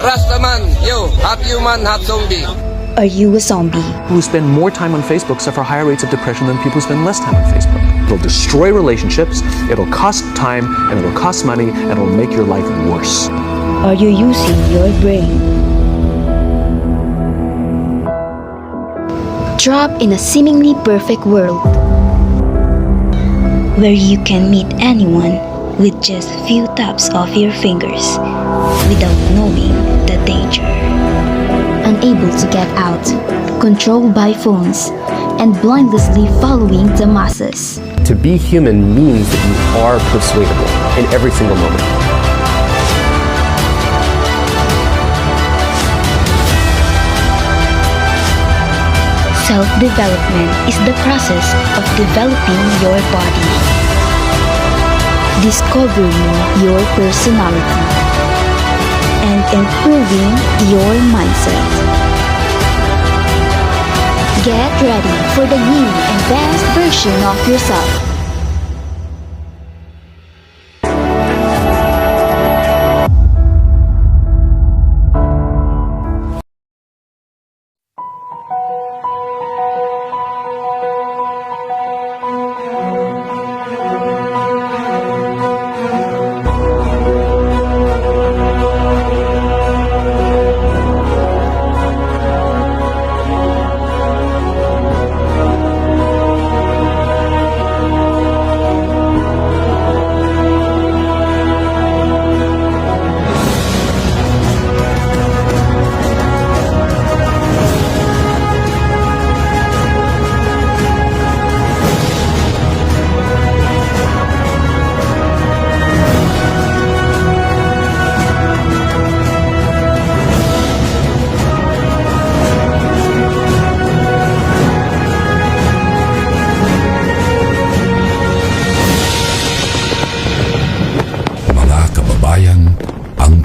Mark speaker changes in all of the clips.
Speaker 1: Rastaman, yo, half human, half zombie.
Speaker 2: Are you a zombie?
Speaker 3: Who spend more time on Facebook suffer higher rates of depression than people who spend less time on Facebook. It'll destroy relationships, it'll cost time, and it'll cost money, and it'll make your life worse.
Speaker 2: Are you using your brain? Drop in a seemingly perfect world where you can meet anyone with just a few taps of your fingers without knowing the danger. Unable to get out, controlled by phones, and blindlessly following the masses.
Speaker 4: To be human means that you are persuadable in every single moment.
Speaker 2: Self-development is the process of developing your body, discovering your personality, and improving your mindset. Get ready for the new and best version of yourself.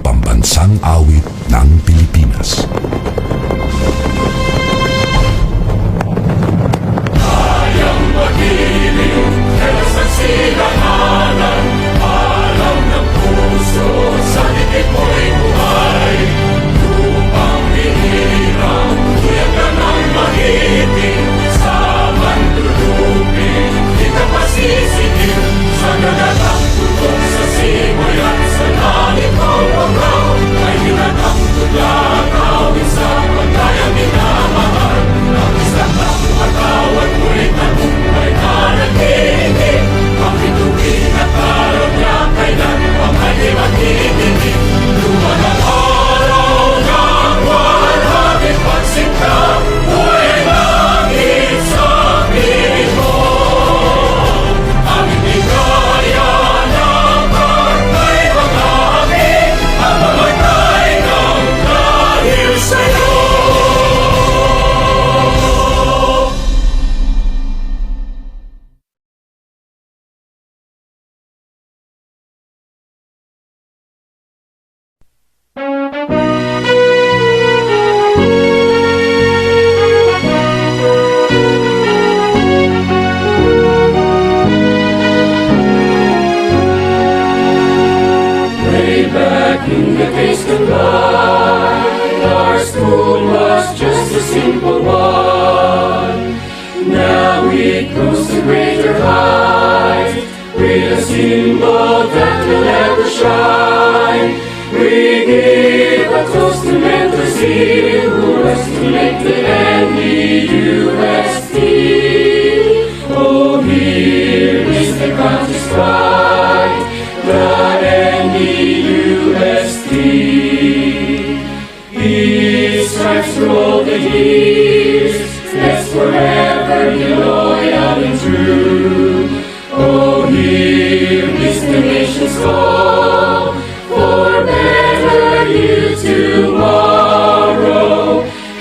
Speaker 5: Pambansang awit ng Pilipinas.
Speaker 6: Kayang magiliw, kaya sa silanganan, alam ng puso, sa dikit mo'y buhay. Lupang hinirang, kuyak ka ng magiting, sa mandulupin, di ka pasisigil, sa nagatang tulong sa simoy at sa langit mong pagkaw, ay hinatang tulad awit sa pagkayang minamahal. Ang isang ng pagkawat mo'y tagumpay na nagiging, ang bituin at araw niya kailan pang ay magiging. Luma ng araw ng walhagit pagsinta, buhay langit sa piling mo. Ang hindi kaya ng pagkay mag-aamig, ang mamatay ng dahil sa'yo. Way back in the days gone by, our school was just a simple one. Now it goes to greater heights, with a symbol that will ever shine. We give a toast to Mentor Zeal, who was to make the NEUST. Oh, here is the country's pride, the NEUST. His stripes through all the years, let's forever be loyal and true. Oh, hear this the nation's call, for better you tomorrow.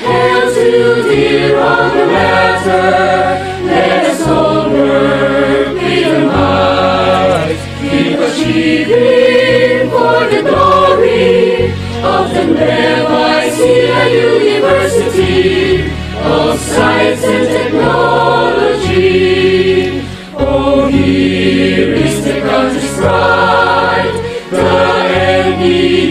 Speaker 6: Hail to dear alma mater, let us all work with a might. Keep achieving for the glory of the Mayuyo University of Science and Technology. Oh, here is the country's pride, the He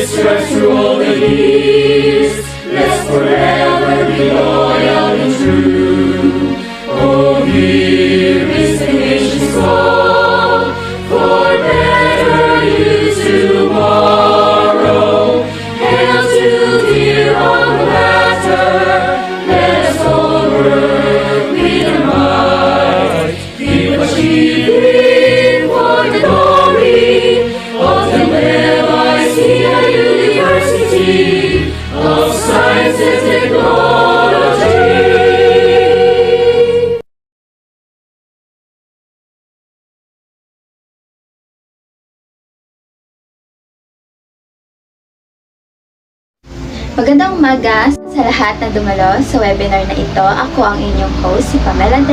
Speaker 6: stretched through all the years, let's forever be loyal and true. Oh, here is the nation's call for better years tomorrow. Hail to dear on the latter, let us all work with our might. Keep achieving for the glory of the University of Science and Technology.
Speaker 2: Magandang umaga sa lahat na dumalo sa webinar na ito. Ako ang inyong host, si Pamela C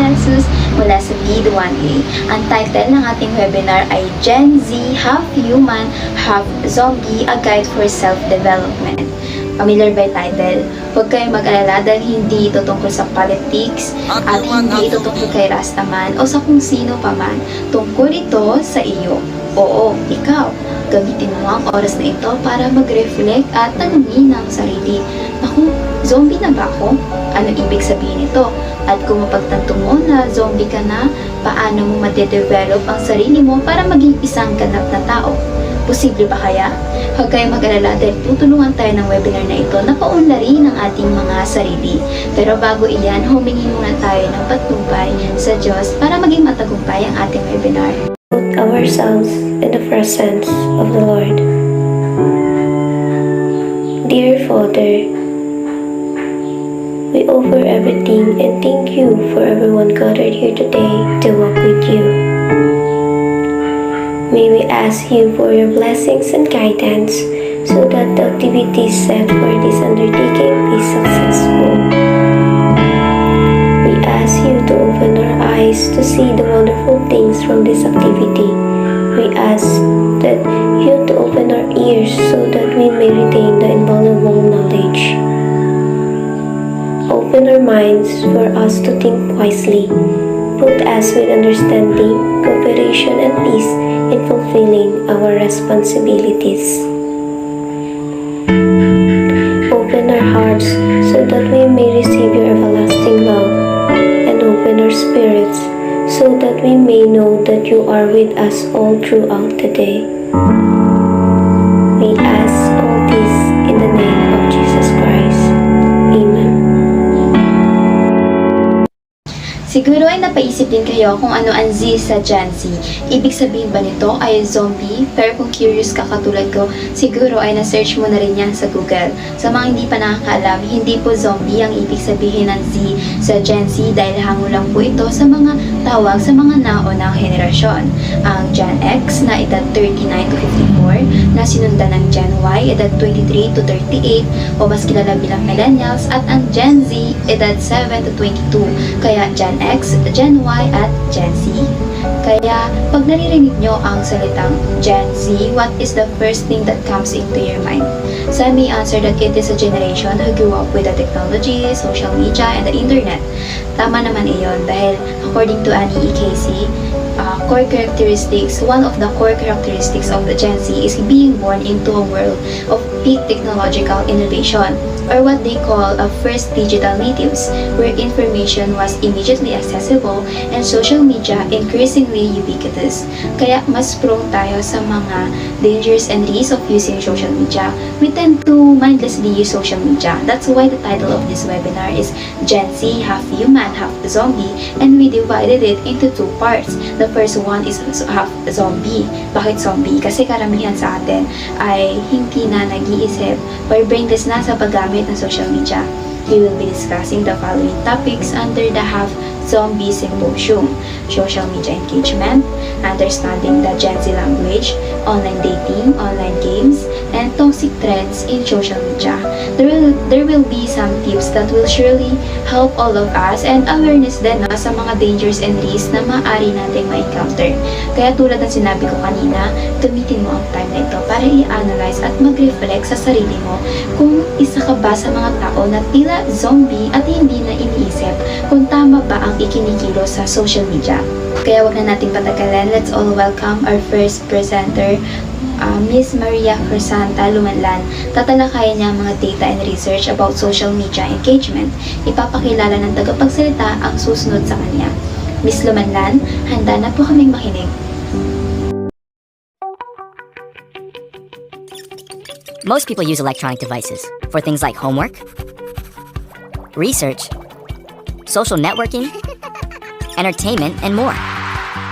Speaker 2: mula sa Bid 1A. Ang title ng ating webinar ay Gen Z, Half Human, Half Zombie, A Guide for Self-Development. Familiar by title? Huwag kayong mag-alala dahil hindi ito tungkol sa politics at hindi ito tungkol kay Rastaman o sa kung sino pa man. Tungkol ito sa iyo. Oo, ikaw. Gamitin mo ang oras na ito para mag-reflect at tanungin ang sarili. Naku, zombie na ba ako? Ano ibig sabihin ito? At kung mapagtanto mo na zombie ka na, paano mo madedevelop ang sarili mo para maging isang ganap na tao? Posible ba kaya? Huwag kayong mag-alala dahil tutulungan tayo ng webinar na ito na paunlarin ang ating mga sarili. Pero bago iyan, humingi muna tayo ng patnubay sa Diyos para maging matagumpay ang ating webinar.
Speaker 7: Put ourselves in the presence of the Lord. Dear Father, we offer everything and thank you for everyone gathered here today to walk with you. May we ask you for your blessings and guidance so that the activities set for this undertaking be successful. We ask you to open our eyes to see the wonderful things from this activity. We ask that you to open our ears so that we may retain the invaluable knowledge. Open our minds for us to think wisely. Put us with understanding, cooperation, and peace in fulfilling our responsibilities. Open our hearts so that we may receive your everlasting love, and open our spirits so that we may know that you are with us all throughout the day. We ask all this in the name of Jesus Christ. Amen.
Speaker 2: Siguro ay napaisip din kayo kung ano ang Z sa Gen Z. Ibig sabihin ba nito ay zombie? Pero kung curious ka katulad ko, siguro ay na-search mo na rin yan sa Google. Sa mga hindi pa nakakaalam, hindi po zombie ang ibig sabihin ng Z sa Gen Z dahil hango lang po ito sa mga tawag sa mga naunang henerasyon. Ang Gen X na edad 39 to 54, na sinundan ng Gen Y edad 23 to 38 o mas kilala bilang Millennials, at ang Gen Z edad 7 to 22. Kaya Gen X, Gen Y at Gen Z. Kaya pag naririnig nyo ang salitang Gen Z, what is the first thing that comes into your mind? Some may answer that it is a generation who grew up with the technology, social media, and the internet. Tama naman iyon dahil according to Annie E. Casey, one of the core characteristics of the Gen Z is being born into a world of peak technological innovation, or what they call a first digital natives, where information was immediately accessible and social media increasingly ubiquitous. Kaya mas prone tayo sa mga dangers and risks of using social media. We tend to mindlessly use social media. That's why the title of this webinar is Gen Z, Half Human, Half Zombie, and we divided it into two parts. The first one is half zombie. Bakit zombie? Kasi karamihan sa atin ay hindi na nag-iisip or brainless na sa paggamit ng social media. We will be discussing the following topics under the Half Zombie Symposium: social media engagement, understanding the Gen Z language, online dating, online games, and toxic trends in social media. There will be some tips that will surely help all of us and awareness din sa mga dangers and risks na maaari nating ma-encounter. Kaya tulad ng sinabi ko kanina, gamitin mo ang time na ito para i-analyze at mag-reflect sa sarili mo kung isa ka ba sa mga tao na tila zombie at hindi na iniisip kung tama ba ang ikinikilos sa social media. Kaya wag na nating patagalan, let's all welcome our first presenter, Miss Maria Krissanta Lumanlan. Tatalakayan niya ang mga data and research about social media engagement. Ipapakilala ng tagapagsalita ang susunod sa kanya. Miss Lumanlan, handa na po kaming makinig.
Speaker 8: Most people use electronic devices for things like homework, research, social networking, entertainment, and more.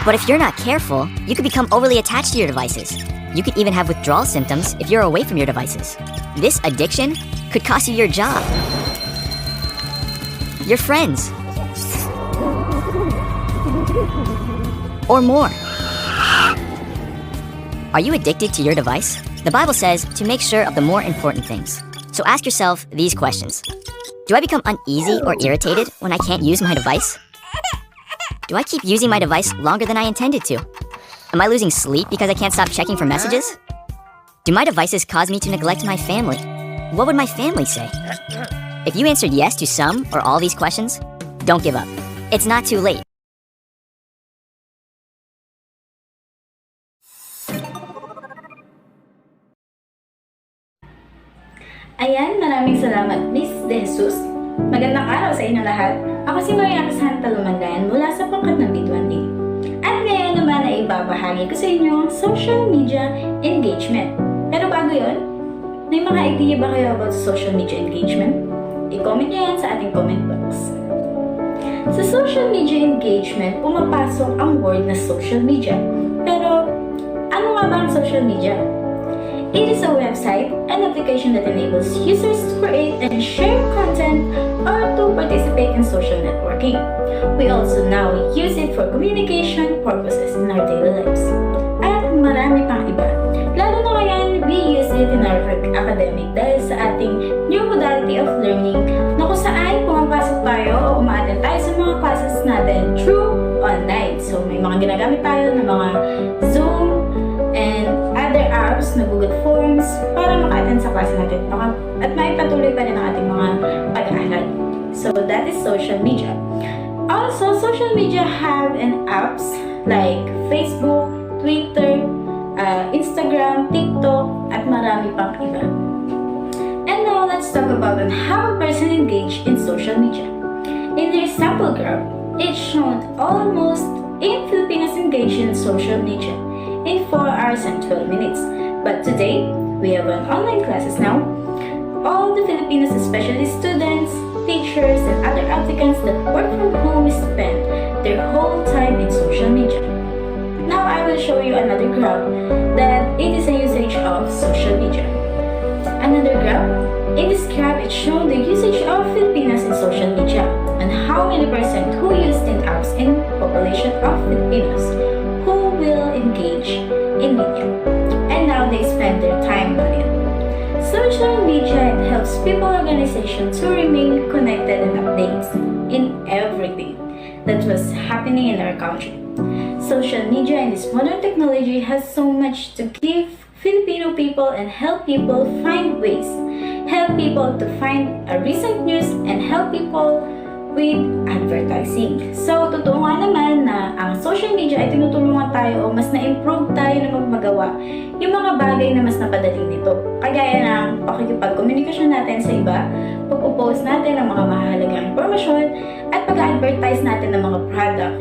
Speaker 8: But if you're not careful, you could become overly attached to your devices. You could even have withdrawal symptoms if you're away from your devices. This addiction could cost you your job, your friends, or more. Are you addicted to your device? The Bible says to make sure of the more important things. So ask yourself these questions. Do I become uneasy or irritated when I can't use my device? Do I keep using my device longer than I intended to? Am I losing sleep because I can't stop checking for messages? Do my devices cause me to neglect my family? What would my family say? If you answered yes to some or all these questions, don't give up. It's not too late.
Speaker 9: Ayan, maraming salamat Miss De Jesus. Magandang araw sa inyo lahat. Ako si Maria Krissanta Lumanlan mula sa pangkat ng B20. At ngayon naman ay ibabahagi ko sa inyo ang social media engagement. Pero bago yon, may mga idea ba kayo about social media engagement? I-comment nyo yan sa ating comment box. Sa social media engagement, pumapasok ang word na social media. Pero, ano nga ba ang social media? It is a website, an application that enables users to create and share content or to participate in social networking. We also now use it for communication purposes in our daily lives. At marami pang iba. Lalo na ngayon, we use it in our academic dahil sa ating new modality of learning na kung saan pumapasok tayo o uma-attend tayo sa mga classes natin through online. So may mga ginagamit tayo ng mga Zoom and other apps na Google Forms para maka-attend sa klase natin at maipatuloy pa rin ang ating mga pag-aaral. So that is social media. Also, social media have an apps like Facebook, Twitter, Instagram, TikTok, at marami pang iba. And now let's talk about how a person engaged in social media. In their sample graph, it's shown almost 8 Filipinos engaged in social media in 4 hours and 12 minutes. But today, we have an online classes now. All the Filipinos, especially students, teachers, and other applicants that work from home spend their whole time in social media. Now I will show you another graph that it is a usage of social media. Another graph. In this graph, it's shown the usage of Filipinos in social media and how many percent who used in apps in population of Filipinos who will engage in media. And now they spend their time on it. Social media helps people organization to remain connected and updates in everything that was happening in our country. Social media and this modern technology has so much to give Filipino people and help people find ways, help people to find a recent news and help people with advertising. So, totoo nga naman na ang social media ay tinutulungan tayo o mas na-improve tayo na magmagawa yung mga bagay na mas napadali nito. Kagaya ng pakikipag-komunikasyon natin sa iba, pag-post natin ng mga mahalagang impormasyon, at pag-advertise natin ng mga product.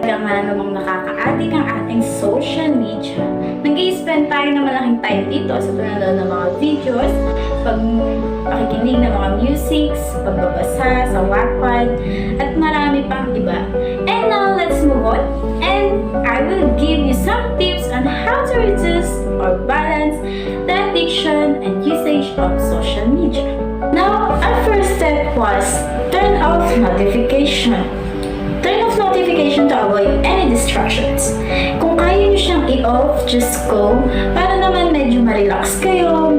Speaker 9: Talagang namang nakaka-addict ang ating social media. Nag-i-spend tayo ng malaking time dito sa tulad ng mga videos, pakikinig ng mga musics, pagbabasa sa Wattpad, at marami pang iba. And now, let's move on. And I will give you some tips on how to reduce or balance the addiction and usage of social media. Now, our first step was turn off notification. Turn off notification to avoid any distractions. Kung kaya nyo siyang i-off, just go. Para naman medyo ma-relax kayo,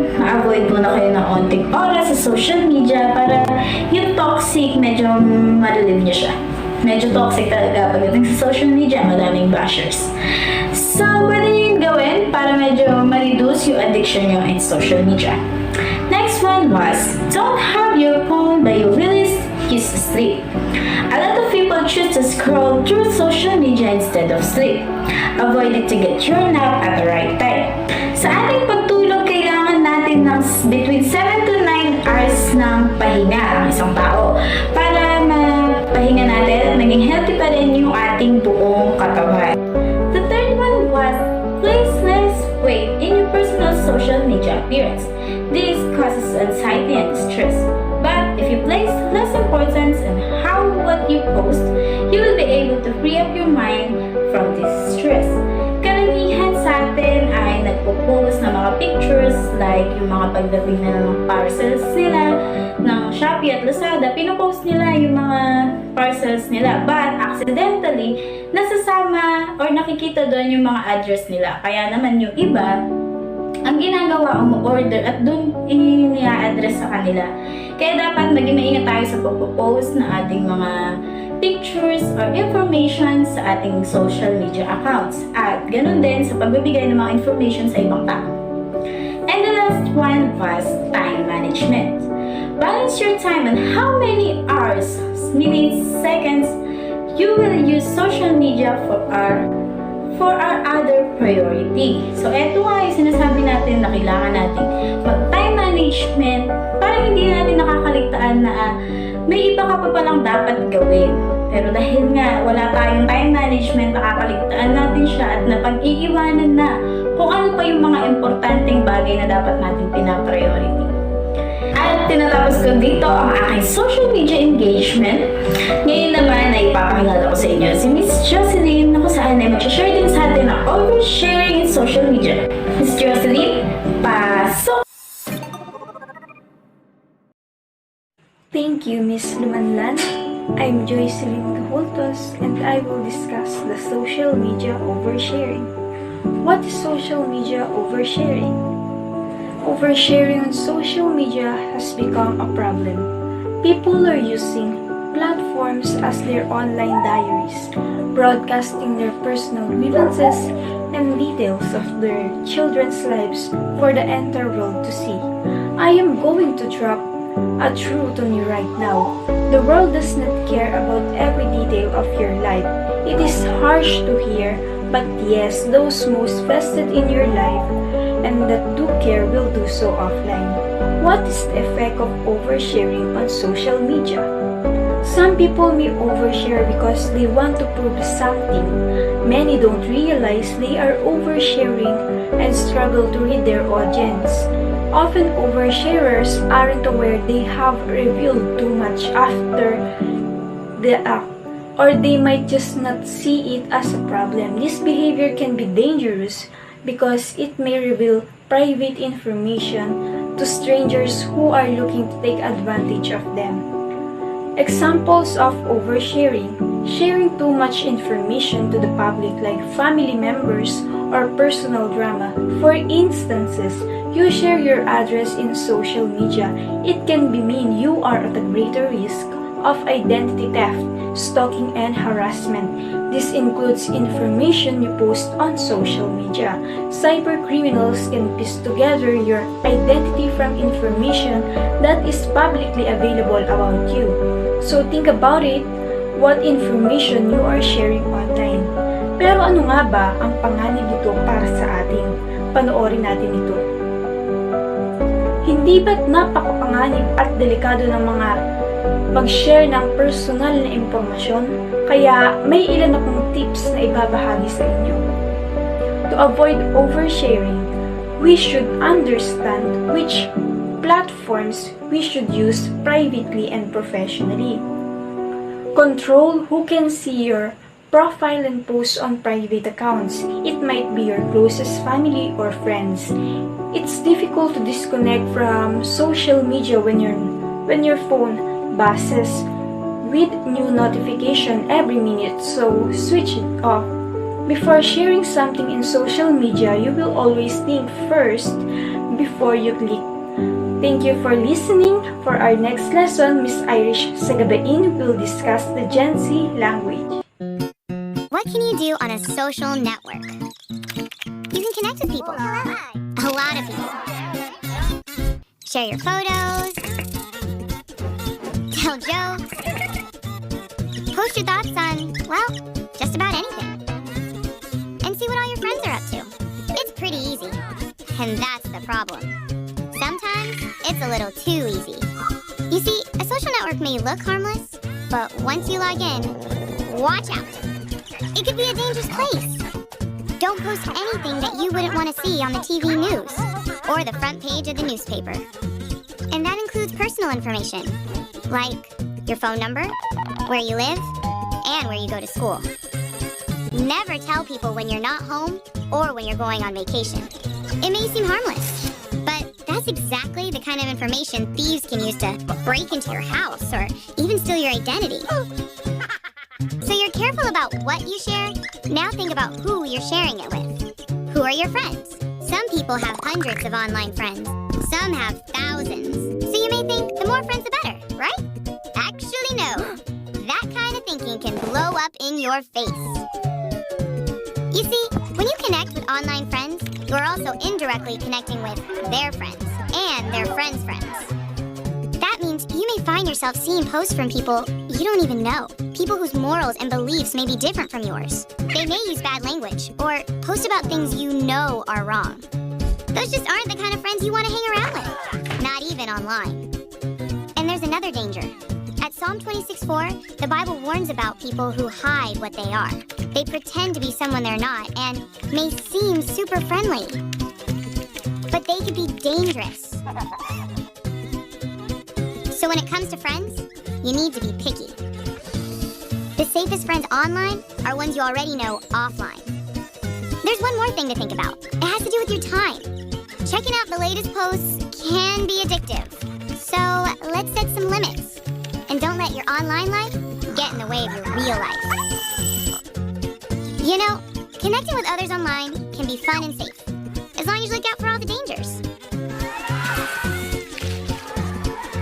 Speaker 9: oras sa social media para yung toxic, medyo malilive niya siya. Medyo toxic talaga pagdating sa social media, maraming bashers. So, pwede niyo yung gawin para medyo ma-reduce yung addiction niyo in social media. Next one was, don't have your phone by your release, use to sleep. A lot of people choose to scroll through social media instead of sleep. Avoid it to get your nap at the right time. Sa ating pagtulog, kailangan natin ng between 7 to 9 hours ng pahinga ang isang tao para mapahinga natin at maging healthy pa rin yung ating buong katawan. The third one was place less weight in your personal social media appearance. This causes anxiety and stress. But if you place less importance on what you post, you will be able to free up your mind from this stress. Karamihan sa atin ay nagpo-post ng mga pictures like yung mga pagdating na ng parcels nila ng Shopee at Lazada, pinopost nila yung mga parcels nila, but accidentally nasasama or nakikita doon yung mga address nila. Kaya naman yung iba ang ginagawa umu-order at doon i-address sa kanila. Kaya dapat maging maingat tayo sa pagpo-post ng ating mga pictures or information sa ating social media accounts. At ganun din sa pagbibigay ng mga information sa ibang tao. And the last one was time management. Balance your time on how many hours, minutes, seconds you will use social media for our other priority. So, eto nga yung sinasabi natin na kailangan natin mag-time management para hindi natin nakakaligtaan na may iba ka pa palang dapat gawin. Pero dahil nga wala tayong time management, nakakaligtaan natin siya at napag-iiwanan na kung ano pa yung mga importanteng bagay na dapat natin pinapriority. At tinatapos ko dito ang aking social media engagement. Ngayon naman ay ipapakilala ko sa inyo si Miss Joycelyn na kung saan ay mag-share din sa atin ng oversharing in social media. Miss Joycelyn, pasok!
Speaker 7: Thank you, Miss Lumanlan. I'm Joycelyn Gajultos and I will discuss the social media oversharing. What is social media oversharing? Oversharing on social media has become a problem. People are using platforms as their online diaries, broadcasting their personal grievances and details of their children's lives for the entire world to see. I am going to drop a truth on you right now. The world does not care about every detail of your life. It is harsh to hear, but yes, those most vested in your life and that do care will do so offline. What is the effect of oversharing on social media? Some people may overshare because they want to prove something. Many don't realize they are oversharing and struggle to read their audience. Often oversharers aren't aware they have revealed too much after the act, or they might just not see it as a problem. This behavior can be dangerous because it may reveal private information to strangers who are looking to take advantage of them. Examples of oversharing: sharing too much information to the public like family members or personal drama. For instances, you share your address in social media. It can mean you are at a greater risk of identity theft, stalking, and harassment. This includes information you post on social media. Cybercriminals can piece together your identity from information that is publicly available about you. So think about it, what information you are sharing online. Pero ano nga ba ang panganib nito para sa atin? Panoorin natin ito. Hindi ba't napakapanganib at delikado ng mga mag-share ng personal na impormasyon? Kaya may ilan akong tips na ibabahagi sa inyo. To avoid oversharing, we should understand which platforms we should use privately and professionally. Control who can see your profile and post on private accounts. It might be your closest family or friends. It's difficult to disconnect from social media when your phone buzzes with new notification every minute, so switch it off. Before sharing something in social media, you will always think first before you click.
Speaker 10: Thank you for listening. For our next lesson, Miss Irish Sagabain will discuss the Gen Z language.
Speaker 11: What can you do on a social network? You can connect with people. A lot of people. Share your photos. Tell jokes. Post your thoughts on, well, just about anything. And see what all your friends are up to. It's pretty easy. And that's the problem. Sometimes, it's a little too easy. You see, a social network may look harmless, but once you log in, watch out. It could be a dangerous place. Don't post anything that you wouldn't want to see on the TV news or the front page of the newspaper. And that includes personal information, like your phone number, where you live, and where you go to school. Never tell people when you're not home or when you're going on vacation. It may seem harmless, but that's exactly the kind of information thieves can use to break into your house or even steal your identity. So you're careful about what you share. Now think about who you're sharing it with. Who are your friends? Some people have hundreds of online friends. Some have thousands. So you may think the more friends the better, right? Actually, no. That kind of thinking can blow up in your face. You see, when you connect with online friends, you're also indirectly connecting with their friends and their friends' friends. That means you may find yourself seeing posts from people you don't even know. People whose morals and beliefs may be different from yours. They may use bad language or post about things you know are wrong. Those just aren't the kind of friends you want to hang around with, not even online. And there's another danger. At Psalm 26:4, the Bible warns about people who hide what they are. They pretend to be someone they're not and may seem super friendly. But they could be dangerous. So when it comes to friends, you need to be picky. The safest friends online are ones you already know offline. There's one more thing to think about. It has to do with your time. Checking out the latest posts can be addictive. So let's set some limits. And don't let your online life get in the way of your real life. You know, connecting with others online can be fun and safe, as long as you look out for all the dangers.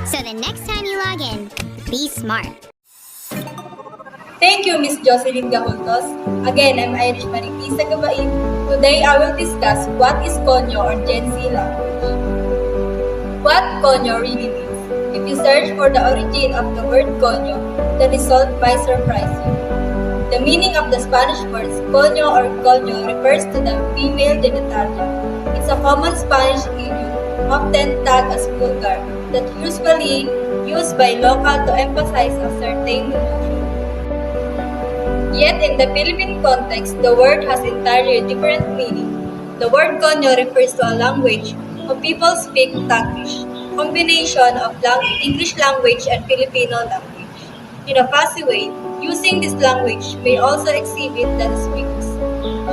Speaker 11: So the next time you log in, be smart.
Speaker 12: Thank you, Miss Joycelyn Gajultos. Again, I'm Irish Sagabain. Today I will discuss what is Konyo or Gen Z language. What Konyo really means. If you search for the origin of the word Konyo, the result might surprise you. The meaning of the Spanish words Konyo or Coño refers to the female genitalia. It's a common Spanish idiom, often tagged as vulgar, that usually used by local to emphasize a certain emotion. Yet in the Philippine context, the word has entirely different meaning. The word Konyo refers to a language of people speak Taglish, combination of English language and Filipino language. In a fuzzy way, using this language may also exhibit that speakers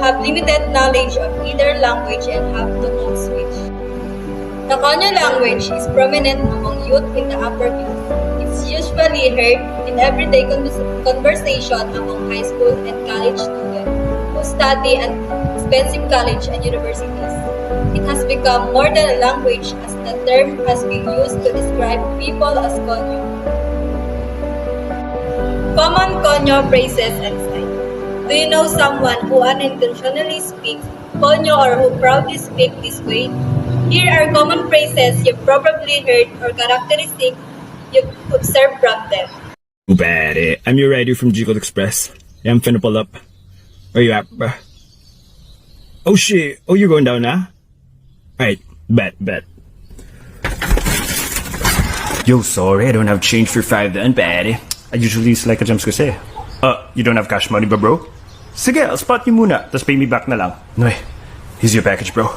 Speaker 12: have limited knowledge of either language and have to code switch. The Konyo language is prominent among youth in the upper class. It's usually heard in everyday conversation among high school and college students who study at expensive college and universities. It has become more than a language as the term has been used to describe people as Konyo. Common Konyo phrases and signs. Do you know someone who unintentionally speaks Konyo or who proudly speaks this way? Here are common phrases you've probably heard or characteristics you've observed from them.
Speaker 13: Pare, I'm your rider from Gcash Express. Yeah, I'm finna pull up. Where you at, bruh? Oh shit, oh you're going down now? Alright, bet. Yo, sorry, I don't have change for 5 then, pare. I usually use like a jumps kasi. You don't have cash money ba, bro? Sige, I'll spot you muna, tas pay me back na lang. No, here's your package, bro.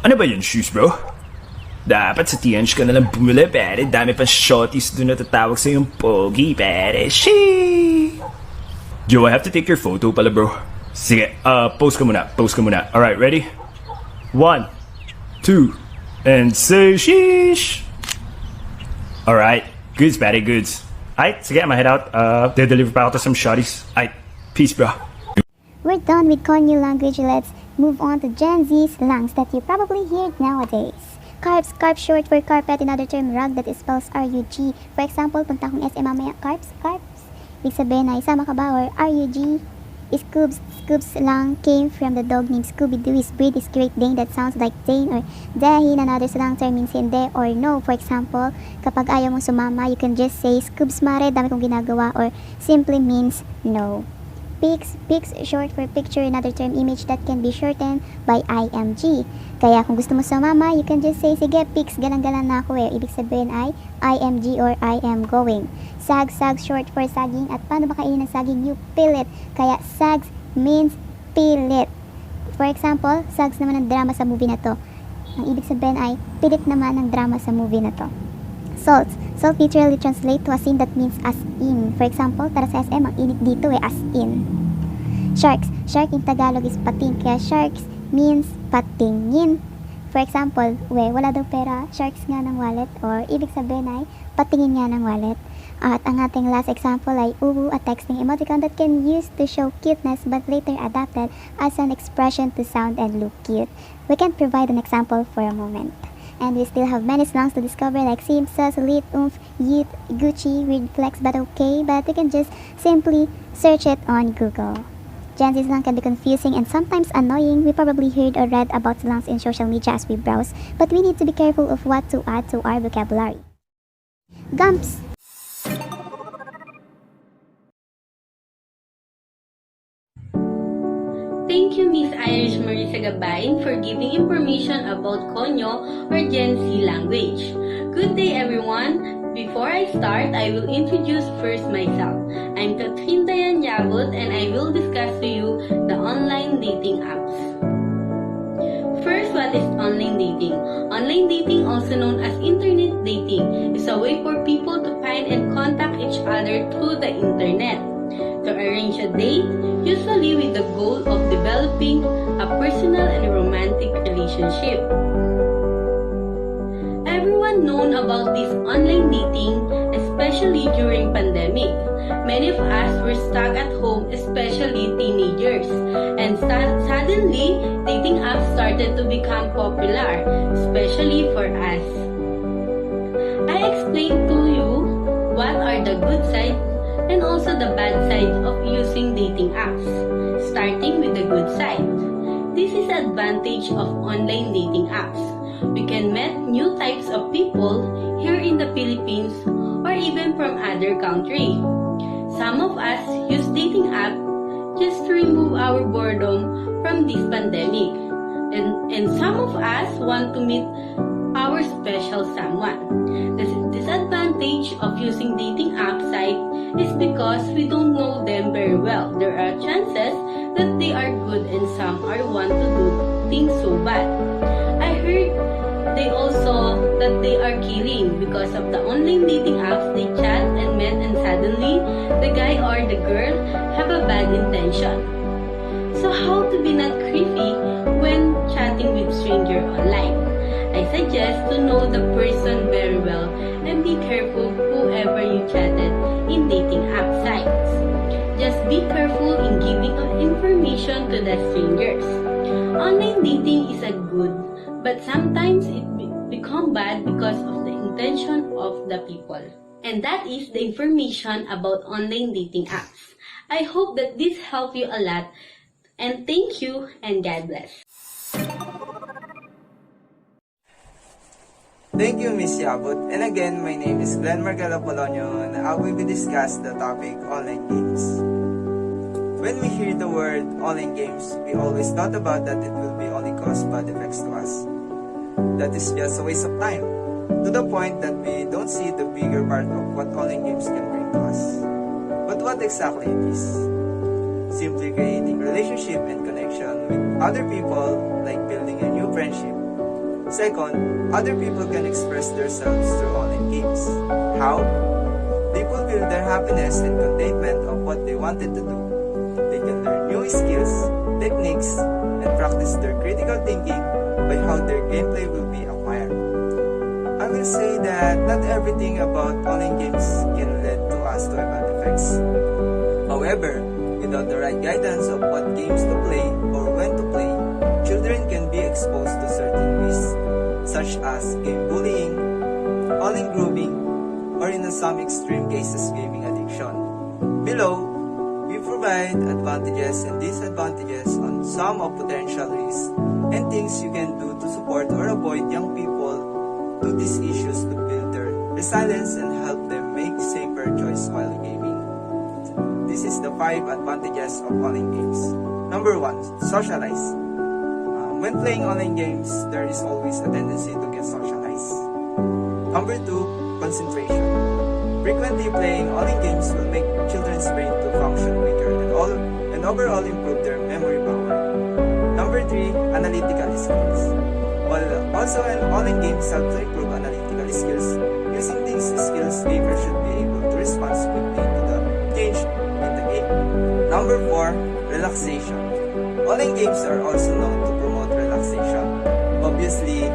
Speaker 13: Ano ba yun, shoes, bro? Dapat sa TNH ka nalang bumili, pare. Dami pa shorties doon na tatawag sa yung pogi, pare. Shee! Yo, I have to take your photo pala, bro. Sige, post ka muna. Alright, ready? 1, 2, and say sheesh! Alright, goods, pare, goods. Alright, sige, I'ma head out. Deliver pa ako to some shorties. Alright, peace, bro.
Speaker 11: We're done with Konyo language. Let's move on to Gen Z slangs that you probably hear nowadays. Carps, carp short for carpet, another term rug that spells R-U-G. For example, punta akong SM mamaya, carps. Ibig sabihin ay sama ka ba or R-U-G. Scoobs, Scoobs lang came from the dog named Scooby-Doo. His breed is Great Dane that sounds like Dane or Dahin. Another slang term means hindi or no. For example, kapag ayaw mong sumama, you can just say Scoobs mare, dami kong ginagawa or simply means no. Pics short for picture, another term image that can be shortened by IMG. Kaya kung gusto mo sumama, you can just say, sige pics, galang-galang na ako eh. Ibig sabihin ay IMG or I am going. Sags short for saging. At paano ba kainin ng saging? You peel it. Kaya sags means peel it. For example, sags naman ng drama sa movie na to. Ang ibig sabihin ay pilit naman ng drama sa movie na to. Salt literally translate to asin, that means as in. For example, tara sa SM, ang init dito eh, as in. Shark in Tagalog is pating, kaya sharks means patingin. For example, wala daw pera, sharks nga ng wallet, or ibig sabihin ay patingin nga ng wallet. At ang ating last example ay uwu, a texting emoticon that can use to show cuteness but later adapted as an expression to sound and look cute. We can provide an example for a moment. And we still have many slangs to discover like simsa, lit, oomph, yeet, Gucci, weird flex, but okay. But you can just simply search it on Google. Gen Z slang can be confusing and sometimes annoying. We probably heard or read about slangs in social media as we browse, but we need to be careful of what to add to our vocabulary. Gumps.
Speaker 14: Thank you, Miss Irish Marie Sagabain, for giving information about Konyo or Gen Z language. Good day, everyone. Before I start, I will introduce first myself. I'm Kathrine Dianne Yabut, and I will discuss to you the online dating apps. First, what is online dating? Online dating, also known as internet dating, is a way for people to find and contact each other through the internet. To arrange a date, usually with the goal of developing a personal and romantic relationship. Everyone known about this online dating, especially during pandemic. Many of us were stuck at home, especially teenagers, and suddenly dating apps started to become popular, especially for us. I explained to you what are the good sides and also the bad sides of using dating apps. Starting with the good side. This is the advantage of online dating apps. We can meet new types of people here in the Philippines or even from other country. Some of us use dating app just to remove our boredom from this pandemic. And some of us want to meet our special someone. The disadvantage of using dating app site is because we don't know them very well. There are chances that they are good and some are want to do things so bad. I heard that they are killing because of the online dating apps. They chat and met and suddenly the guy or the girl have a bad intention. So how to be not creepy when chatting with stranger online? I suggest to know the person very well and be careful whoever you chatted in dating app sites. Just be careful in giving information to the strangers. Online dating is a good, but sometimes it become bad because of the intention of the people. And that is the information about online dating apps. I hope that this helped you a lot, and thank you and God bless.
Speaker 15: Thank you, Miss Yabut. And again, my name is Glen Apolonio, and I will be discuss the topic online games. When we hear the word online games, we always thought about that it will be only cause bad effects to us. That is just a waste of time, to the point that we don't see the bigger part of what online games can bring to us. But what exactly it is? Simply creating relationship and connection with other people, like building a new friendship. Second, other people can express themselves through online games. How? They fulfill their happiness and contentment of what they wanted to do. They can learn new skills, techniques, and practice their critical thinking by how their gameplay will be acquired. I will say that not everything about online games can lead to us to have bad effects. However, without the right guidance of what games to play or when to play, children can be exposed to certain risks, such as game bullying, online grooming, or in some extreme cases, gaming addiction. Below, we provide advantages and disadvantages on some of potential risks and things you can do to support or avoid young people to these issues to build their resilience and help them make safer choice while gaming. This is the 5 advantages of online games. Number 1, socialize. When playing online games, there is always a tendency to get socialized. Number 2, concentration. Frequently playing online games will make children's brain to function quicker and overall improve their memory power. Number 3, analytical skills. While also online games help to improve analytical skills, using these skills, gamers should be able to respond quickly to the change in the game. Number 4, relaxation. Online games are also known to promote relaxation. Obviously,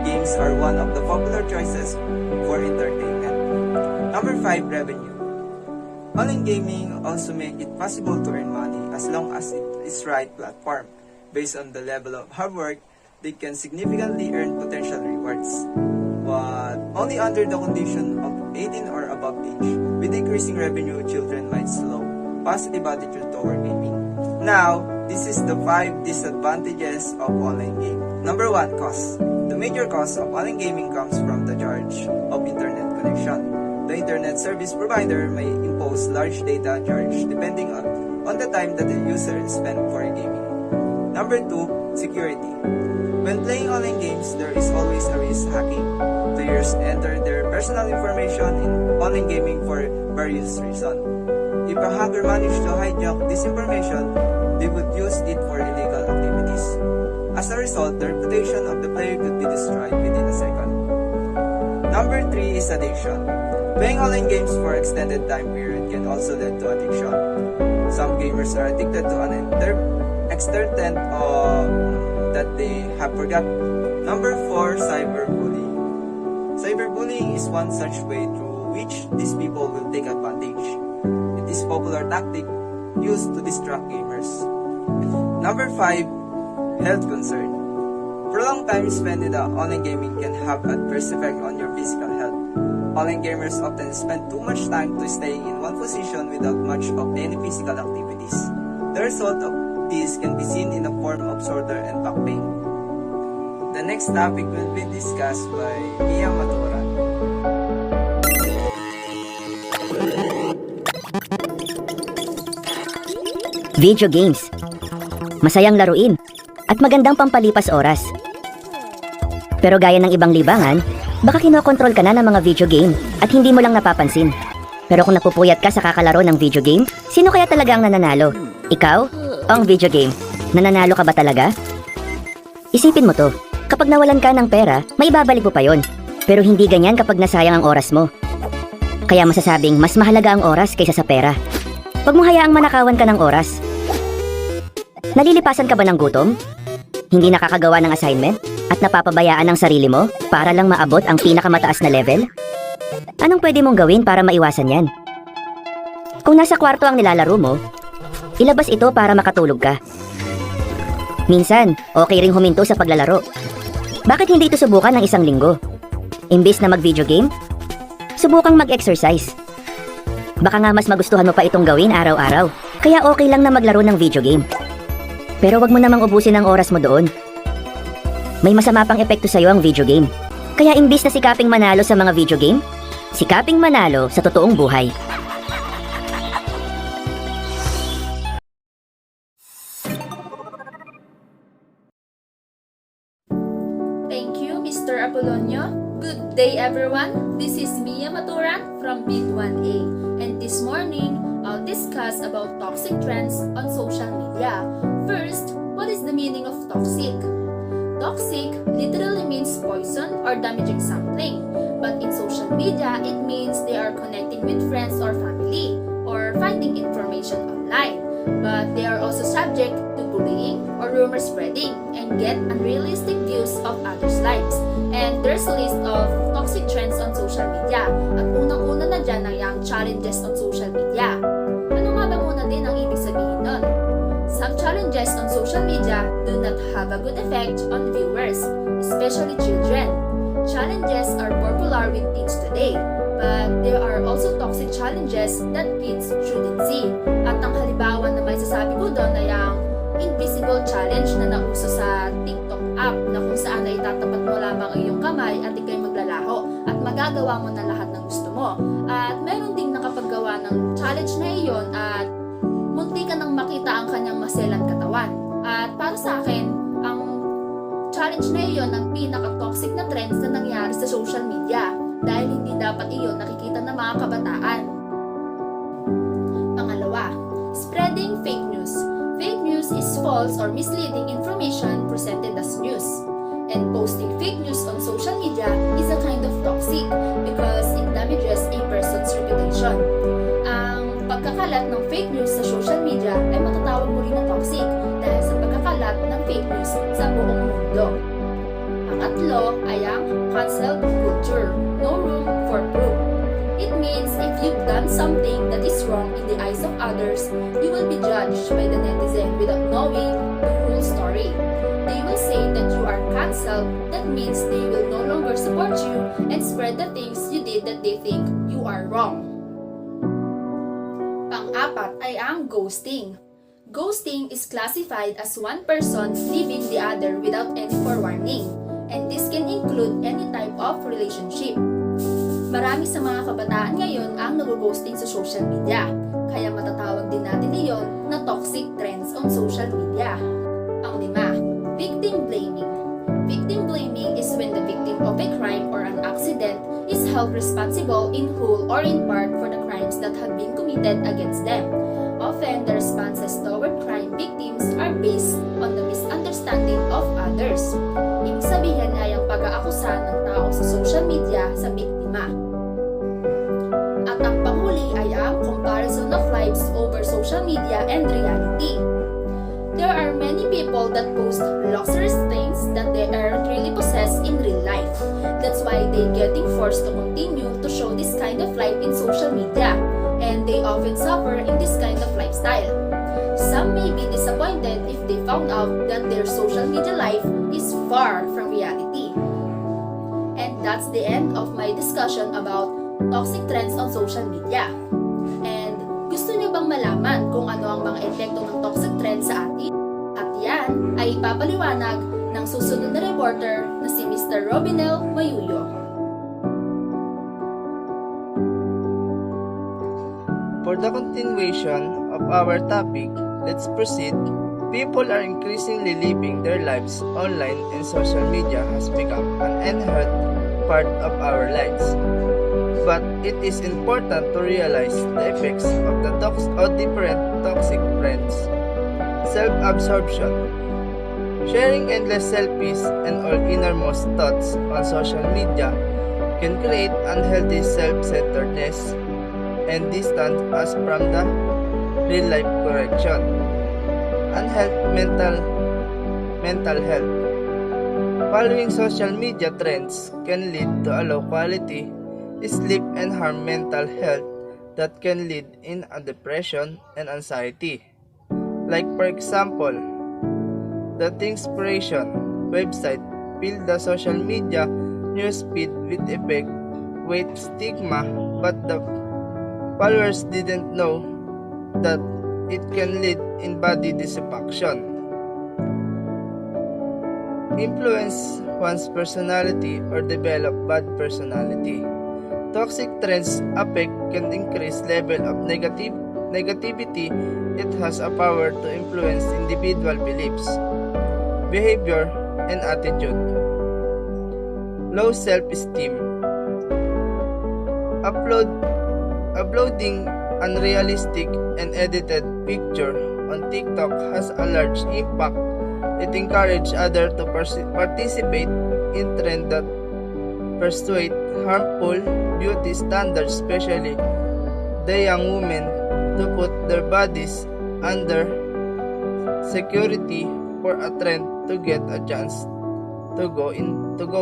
Speaker 15: games are one of the popular choices for entertainment. Number 5, revenue. Online gaming also make it possible to earn money as long as it is right platform. Based on the level of hard work, they can significantly earn potential rewards. But only under the condition of 18 or above age. With decreasing revenue, children might slow positive attitude toward gaming. Now, this is the 5 disadvantages of online gaming. Number 1, cost. The major cost of online gaming comes from the charge of internet connection. The internet service provider may impose large data charge depending on the time that the user spent for gaming. Number 2, security. When playing online games, there is always a risk hacking. Players enter their personal information in online gaming for various reasons. If a hacker managed to hijack this information, they would use it for illegal activities. As a result, the reputation of the player could be destroyed within a second. Number 3 is addiction. Playing online games for extended time period can also lead to addiction. Some gamers are addicted to an extent that they have forgotten. Number 4, cyberbullying. Cyberbullying is one such way through which these people will take advantage. It is a popular tactic used to distract gamers. Number 5, health concern. Prolonged time spent in online gaming can have adverse effect on your physical health. Online gamers often spend too much time to staying in one position without much of any physical activities. The result of this can be seen in the form of shoulder and back pain. The next topic will be discussed by Maturan.
Speaker 8: Video games. Masayang laruin at magandang pampalipas oras. Pero gaya ng ibang libangan, baka kinokontrol ka na ng mga video game at hindi mo lang napapansin. Pero kung napupuyat ka sa kakalaro ng video game, sino kaya talaga ang nananalo? Ikaw o ang video game? Nananalo ka ba talaga? Isipin mo to, kapag nawalan ka ng pera, may ibabalik mo pa yon. Pero hindi ganyan kapag nasayang ang oras mo. Kaya masasabing mas mahalaga ang oras kaysa sa pera. Huwag mo hayaang manakawan ka ng oras. Nalilipasan ka ba ng gutom? Hindi nakakagawa ng assignment? At napapabayaan ang sarili mo para lang maabot ang pinakamataas na level? Anong pwede mong gawin para maiwasan yan? Kung nasa kwarto ang nilalaro mo, ilabas ito para makatulog ka. Minsan, okay ring huminto sa paglalaro. Bakit hindi ito subukan ng 1 linggo? Imbis na mag-video game, subukang mag-exercise. Baka nga mas magustuhan mo pa itong gawin araw-araw, kaya okay lang na maglaro ng video game. Pero wag mo namang ubusin ang oras mo doon. May masama pang epekto sa'yo ang video game. Kaya imbis na sikaping manalo sa mga video game, sikaping manalo sa totoong buhay.
Speaker 16: Thank you, Mr. Apolonio. Good day, everyone. This is Maturan from Bid 1A. And this morning, I'll discuss about toxic trends on social media. First, what is the meaning of toxic? Toxic literally means poison or damaging something. But in social media, it means they are connecting with friends or family or finding information online. But they are also subject to bullying or rumor spreading and get unrealistic views of others' lives. And there's a list of toxic trends on social media. At unang-una na dyan ang yung challenges on social media. Ano nga ba muna din ang ibig sabihin nun? Some challenges on social media do not have a good effect on viewers, especially children. challenges are popular with teens today, but there are also toxic challenges that kids shouldn't see. At ang halimbawa na may sasabi ko doon ay ang invisible challenge na nauso sa TikTok app na kung saan ay tatapat mo lamang ang iyong kamay at ikay maglalaho at magagawa mo na lahat ng gusto mo. At meron ding nakapaggawa ng challenge na iyon at munti ka nang makita ang kanyang maselan katawan. At para sa akin, ang challenge na iyon ang pinaka-toxic na trends na nangyari sa social media dahil hindi dapat iyon nakikita ng mga kabataan. Pangalawa, spreading fake news. Fake news is false or misleading information presented as news. And posting fake news on social media is a kind of toxic because it damages a person's reputation. Ang pagkakalat ng fake news sa social media ay matatawag mo rin na toxic dahil sa pagkakalat ng fake news sa buong mundo. Pangatlo ay ang cancel culture, no room for proof. It means if you've done something that is wrong in the eyes of others, you will be judged by the netizen without knowing the whole story. They will say that you are cancelled, that means they will no longer support you and spread the things you did that they think you are wrong. Pang-apat ay ang ghosting. Ghosting is classified as one person leaving the other without any forewarning, and this can include any type of relationship. Marami sa mga kabataan ngayon ang nag-ghosting sa social media, kaya matatawag din natin iyon na toxic trends on social media. Ang lima, victim blaming. Victim blaming is when the victim of a crime or an accident is held responsible in whole or in part for the crimes that have been committed against them. Often, the responses toward crime victims are based on the misunderstanding of others. Ibig sabihin ay ang pag-aakusa ng tao sa social media sa biktima. At ang panghuli ay ang comparison of lives over social media and reality. There are many people that post luxurious things that they aren't really possessed in real life. That's why they're getting forced to continue to show this kind of life in social media, and they often suffer in this kind of lifestyle. Some may be disappointed if they found out that their social media life is far from reality. And that's the end of my discussion about toxic trends on social media. And gusto niyo bang malaman kung ano ang mga epekto ng toxic trends sa atin? At yan ay ipapaliwanag ng susunod na reporter na si Mr. Robineil Mayuyo.
Speaker 15: For the continuation of our topic, let's proceed. People are increasingly living their lives online, and social media has become an inherent part of our lives. But it is important to realize the effects of the different toxic trends. Self-absorption. Sharing endless selfies and all innermost thoughts on social media can create unhealthy self-centeredness and distance us from the real-life correction. Mental health. Following social media trends can lead to a low quality sleep and harm mental health that can lead in a depression and anxiety. Like for example, the Thinkspiration website filled the social media newsfeed with effect, weight, stigma, but the followers didn't know that it can lead in body dysfunction. Influence one's personality or develop bad personality. Toxic trends affect can increase level of negativity. It has a power to influence individual beliefs, behavior, and attitude. Low self-esteem. Uploading unrealistic and edited picture on TikTok has a large impact. It encourages others to participate in trends that persuade harmful beauty standards, especially the young women, to put their bodies under security for a trend to get a chance to go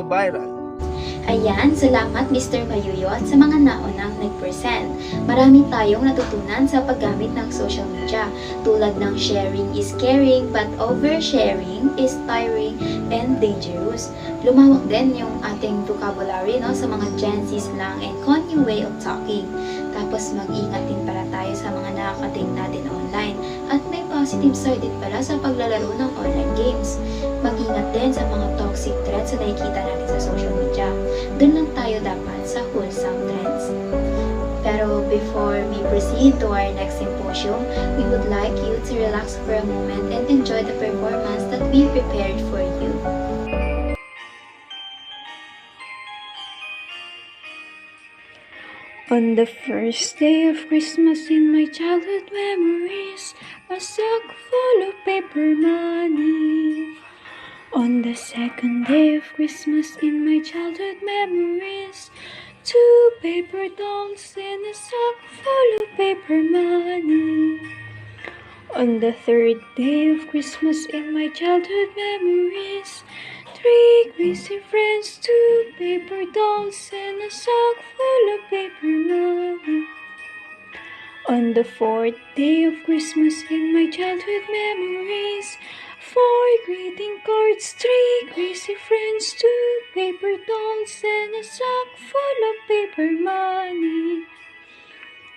Speaker 15: viral.
Speaker 2: Ayan, salamat Mr. Mayuyo at sa mga naunang nag-present. Marami tayong natutunan sa paggamit ng social media, tulad ng sharing is caring but oversharing is tiring and dangerous. Lumawak din yung ating vocabulary sa mga Gen Z slang and new way of talking. Tapos mag-ingat din pala tayo sa mga nakakating natin online at may positive side din pala sa paglalaro ng online games. Mag-ingat din sa mga toxic threads na nakikita natin sa social media. Doon lang tayo dapat sa wholesome trends. Pero before we proceed to our next symposium, we would like you to relax for a moment and enjoy the performance that we prepared for you.
Speaker 10: On the first day of Christmas in my childhood memories, a sack full of paper money. On the second day of Christmas in my childhood memories, 2 paper dolls in a sack full of paper money. On the third day of Christmas in my childhood memories, 3 crazy friends, 2 paper dolls and a sack full of paper money. On the fourth day of Christmas in my childhood memories, 4 greeting cards, 3 crazy friends, 2 paper dolls and a sack full of paper money.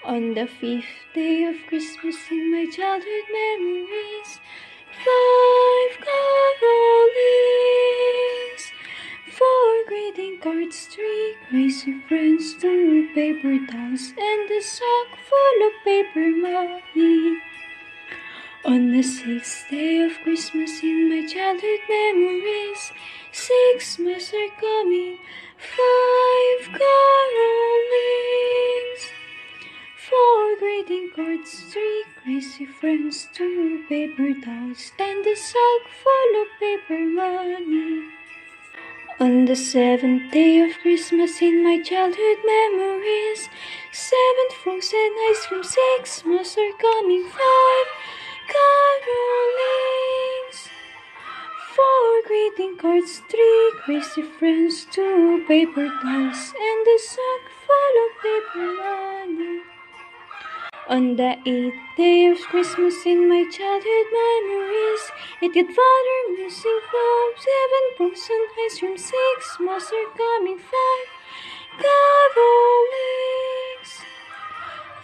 Speaker 10: On the fifth day of Christmas in my childhood memories, 5 carolings, 4 greeting cards, 3 crazy friends, 2 paper dolls, and a sack full of paper money. On the sixth day of Christmas in my childhood memories, 6 mice are coming, 5 carolings, 4 greeting cards, 3 crazy friends, 2 paper dolls, and a sack full of paper money. On the seventh day of Christmas in my childhood memories, 7 frozen ice cream, 6 mice are coming, 5 carolings, 4 greeting cards, 3 crazy friends, 2 paper dolls, and a sack full of paper money. On the 8th day of Christmas in my childhood memories, it got father missing from 7 frozen ice cream, 6 mice are coming, 5 carolings,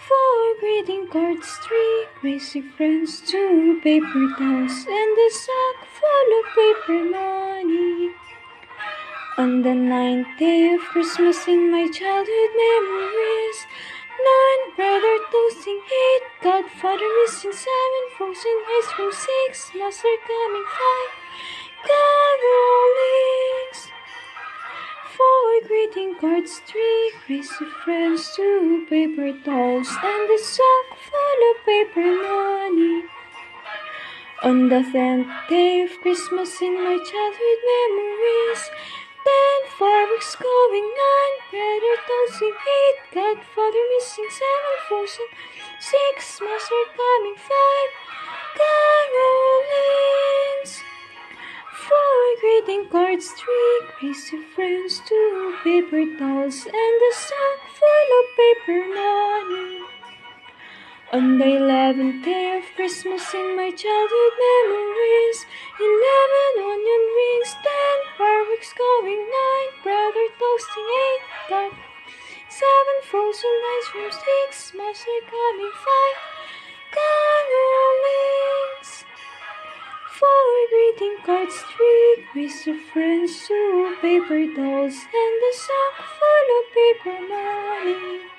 Speaker 10: 4 greeting cards, 3 crazy friends, 2 paper dolls, and a sack full of paper money. On the 9th day of Christmas in my childhood memories, 9 brother toasting, 8 godfather missing, 7 frozen ice cream, 6 mice are coming, 5 carolings, 4 greeting cards, 3 crazy friends, 2 paper dolls, and a sack full of paper money. On the 10th day of Christmas in my childhood memories, 10 fireworks going, 9 brother toasting, 8 godfather missing, 7 frozen, 6 mice are coming, 5 carolings, 4 greeting cards, 3 crazy friends, 2 paper dolls, and a sack full of paper money. On the 11th day of Christmas in my childhood memories, 11 onion rings, 10 fireworks going, 9 brother toasting, 8 got 7 frozen ice cream, 6 mice are coming, 5 carolings, 4 greeting cards, 3 crazy friends, 2 paper dolls, and a sack full of paper money.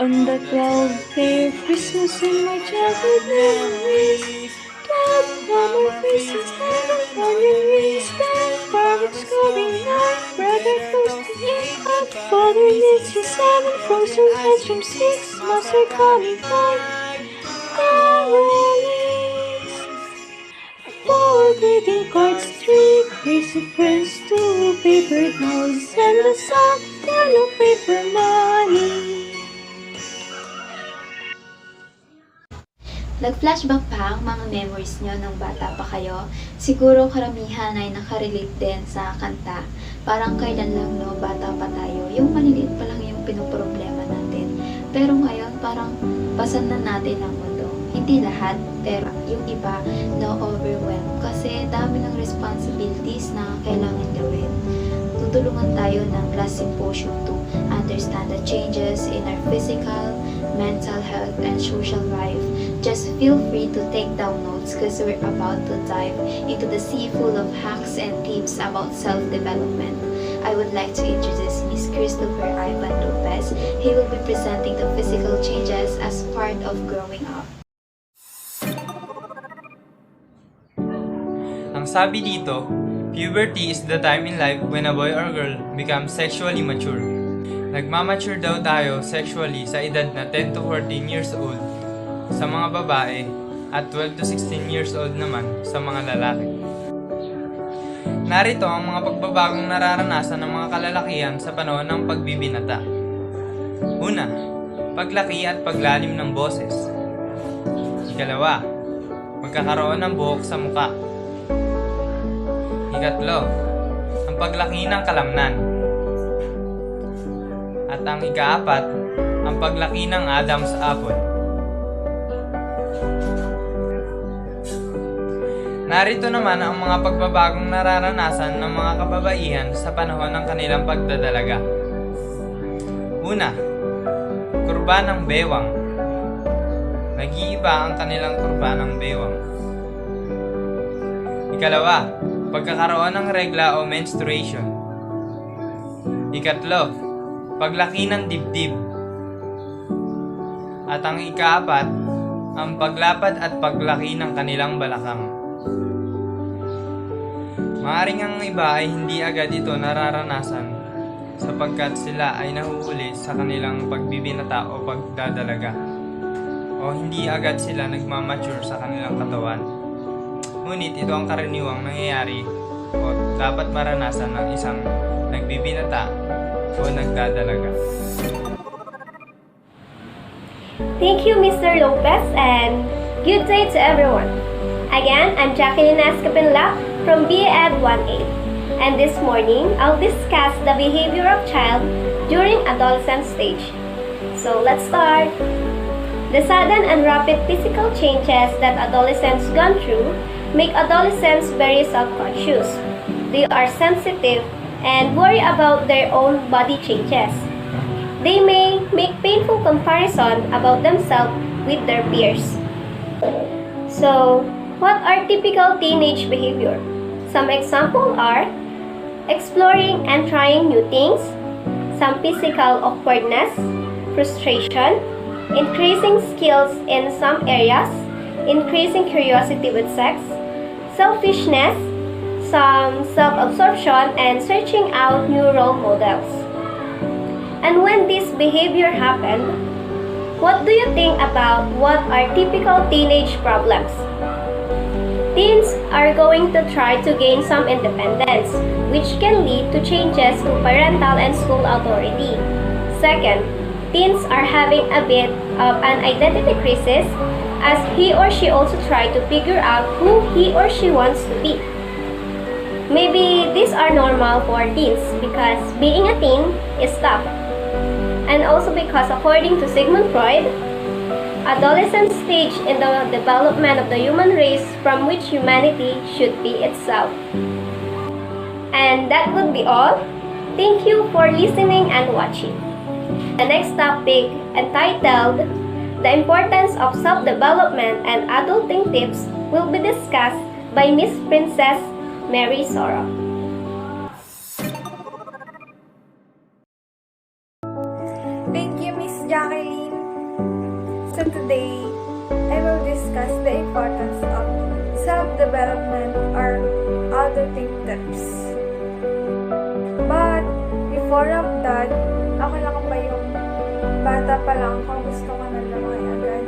Speaker 10: On the 12th day of Christmas in my childhood memories, 12 rubber faces, 7 onion rings, 10 fireworks going, 9 brother toasting, 8 godfather missing, 7 frozen ice cream, 6 mice are coming, 5 carolings, 4 greeting cards, 3 crazy friends, 2 paper dolls, and a sack full of paper money.
Speaker 2: Nag-flashback pa ang mga memories nyo nung bata pa kayo? Siguro karamihan ay nakarelate din sa kanta. Parang kailan lang, no, bata pa tayo, yung maliliit pa lang yung pinoproblema natin. Pero ngayon, parang pasan na natin ang mundo. Hindi lahat, pero yung iba na-overwhelm kasi dami ng responsibilities na kailangan gawin. Tutulungan tayo ng class symposium to understand the changes in our physical, mental health, and social life. Just feel free to take down notes because we're about to dive into the sea full of hacks and tips about self-development. I would like to introduce Miss Kristopher Lopez. He will be presenting the physical changes as part of growing up.
Speaker 17: Ang sabi dito, puberty is the time in life when a boy or girl becomes sexually mature. Nagmamature daw tayo sexually sa edad na 10 to 14 years old sa mga babae at 12 to 16 years old naman sa mga lalaki. Narito ang mga pagbabagong nararanasan ng mga kalalakihan sa panahon ng pagbibinata. Una, paglaki at paglalim ng boses. Ikalawa, magkakaroon ng buhok sa muka. Ikatlo, ang paglaki ng kalamnan. At ang ikaapat, ang paglaki ng Adam's apple. Narito naman ang mga pagbabagong nararanasan ng mga kababaihan sa panahon ng kanilang pagdadalaga. Una, kurba ng bewang. Nag-iiba ang kanilang kurba ng bewang. Ikalawa, pagkakaroon ng regla o menstruation. Ikatlo, paglaki ng dibdib. At ang ikaapat, ang paglapad at paglaki ng kanilang balakang. Maaring ang iba ay hindi agad ito nararanasan sapagkat sila ay nahuhuli sa kanilang pagbibinata o pagdadalaga o hindi agad sila nagmamature sa kanilang katawan. Ngunit ito ang karaniwang nangyayari o dapat maranasan ng isang nagbibinata o nagdadalaga.
Speaker 7: Thank you, Mr. Lopez, and good day to everyone. Again, I'm Jacqueline S. Capinlac from BA 1A, and this morning, I'll discuss the behavior of child during adolescent stage. So, let's start. The sudden and rapid physical changes that adolescents gone through make adolescents very self-conscious. They are sensitive and worry about their own body changes. They may make painful comparison about themselves with their peers. So, what are typical teenage behavior? Some examples are exploring and trying new things, some physical awkwardness, frustration, increasing skills in some areas, increasing curiosity with sex, selfishness, some self-absorption, and searching out new role models. And when this behavior happened, what do you think about what are typical teenage problems? Teens are going to try to gain some independence, which can lead to changes to parental and school authority. Second, teens are having a bit of an identity crisis as he or she also try to figure out who he or she wants to be. Maybe these are normal for teens because being a teen is tough. And also because according to Sigmund Freud, adolescent stage in the development of the human race from which humanity should be itself. And that would be all. Thank you for listening and watching. The next topic, entitled The Importance of Self-Development and Adulting Tips, will be discussed by Miss Princess Mary Soro.
Speaker 10: Thank you, Miss Jacqueline. So today, I will discuss the importance of self-development or adulting tips. But before of that, ako lang ba yung bata pa lang kung gusto ko na lumaki agad?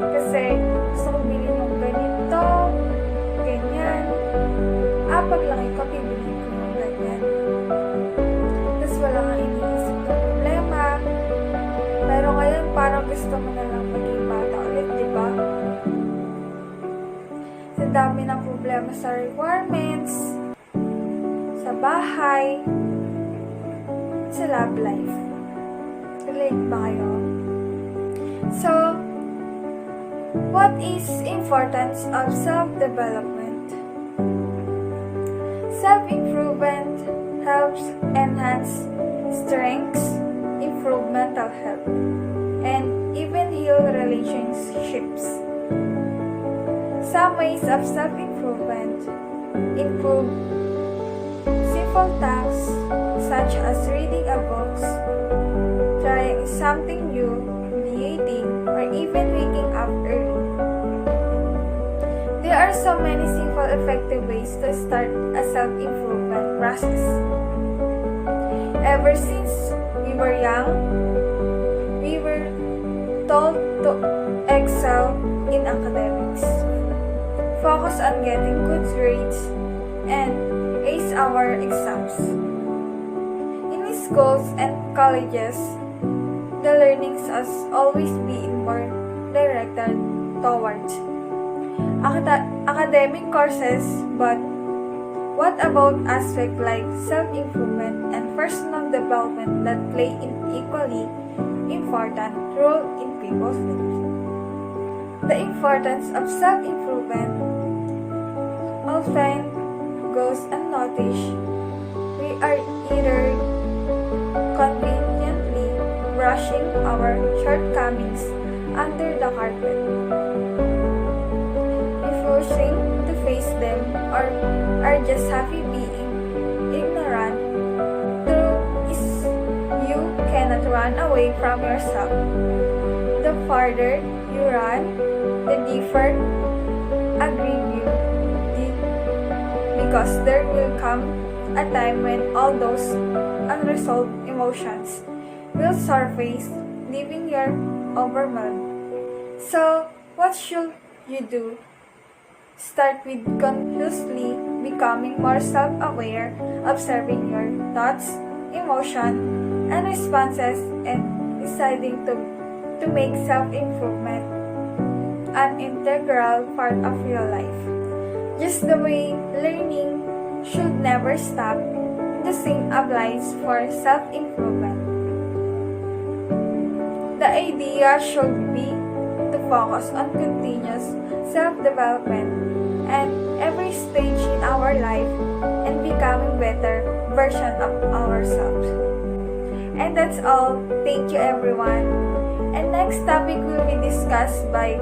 Speaker 10: Kasi gusto ko bilhin yung ganito, ganyan. Paglaki ko, bibilhin ko yung ganyan. Tapos wala kang iniisip na problema. Pero ngayon, parang gusto mo na lang maging bata ulit, di ba? Sa dami ng problema sa requirements, sa bahay, sa love life. Relate ba kayo? So, what is importance of self-development? Self-improvement helps enhance strengths, improve mental health, and even heal relationships. Some ways of self-improvement include simple tasks such as reading a book, trying something new, creating, or even waking up early. There are so many simple, effective ways to start a self-improvement process. Ever since we were young, we were told to excel in academics, focus on getting good grades, and ace our exams. In schools and colleges, the learnings has always been more directed towards academic courses, but what about aspects like self-improvement and personal development that play an equally important role in people's lives? The importance of self-improvement often goes unnoticed. We are either conveniently brushing our shortcomings under the carpet, refusing to face them, or are just happy being ignorant. Truth is, you cannot run away from yourself. The farther you run, the deeper aggrieve you, because there will come a time when all those unresolved emotions will surface, leaving you overwhelmed. So, what should you do? Start with consciously becoming more self-aware, observing your thoughts, emotions, and responses, and deciding to make self-improvement an integral part of your life. Just the way learning should never stop, the same applies for self-improvement. The idea should be to focus on continuous self-development and every stage in our life and becoming better version of ourselves. And that's all. Thank you, everyone. And next topic will be discussed by